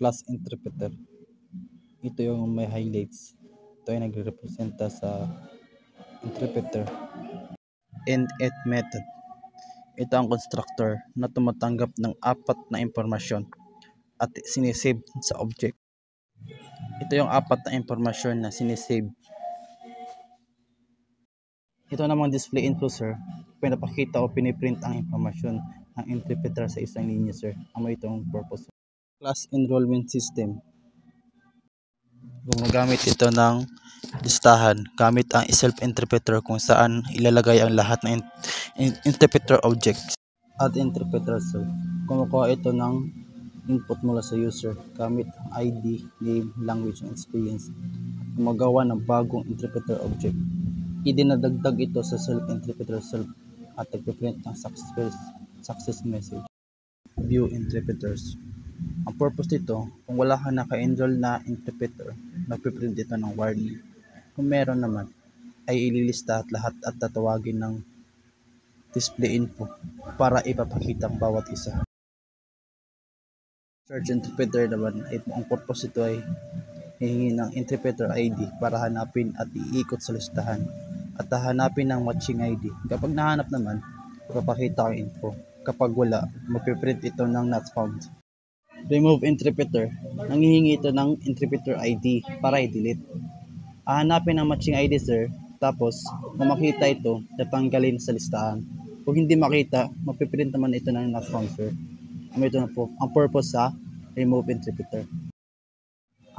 class interpreter. Ito yung may highlights. Ito ay nagre-representa sa interpreter. And it method. Ito ang constructor na tumatanggap ng apat na impormasyon at sinisave sa object. Ito yung apat na impormasyon na sinisave. Ito namang display info, sir. Pinapakita o piniprint ang impormasyon ng interpreter sa isang linya, sir. Ano itong purpose? Class enrollment system. Gumagamit ito ng listahan gamit ang self-interpreter kung saan ilalagay ang lahat ng interpreter objects. At interpreter, sir, kumukuha ito ng input mula sa user gamit ang ID, name, language, and experience at gumagawa ng bagong interpreter object. Idinadagdag ito sa self-interpreter at nagpiprint ng success message. View interpreters. Ang purpose nito, kung wala ka naka-enroll na interpreter, magpiprint ito ng warning. Kung meron naman, ay ililista at lahat at tatawagin ng display info para ipapakita ang bawat isa. Search interpreter naman, ang purpose ito ay hihingi ng interpreter ID para hanapin at iikot sa listahan at hahanapin ng matching ID. Kapag nahanap naman, ipapakita ang info. Kapag wala, magpiprint ito ng not found. Remove interpreter. Nanghihingi ito ng interpreter ID para i-delete. Hahanapin ang matching ID, sir. Tapos, kung makita ito, tatanggalin sa listahan. Kung hindi makita, magpiprint naman ito ng not found, sir. Ang purpose sa remove interpreter.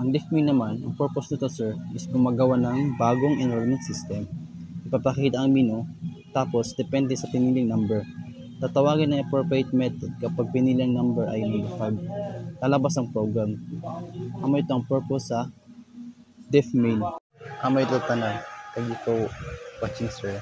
Ang DIFME naman, ang purpose nito, sir, is gumagawa ng bagong enrollment system. Ipapakita ang menu, tapos depende sa piniling number. Tatawagin na appropriate method kapag piniling number ay nag-fag. Lalabas ang program. Amo ito ang purpose sa DIFME. Amo ito tanan. Thank you for watching, sir.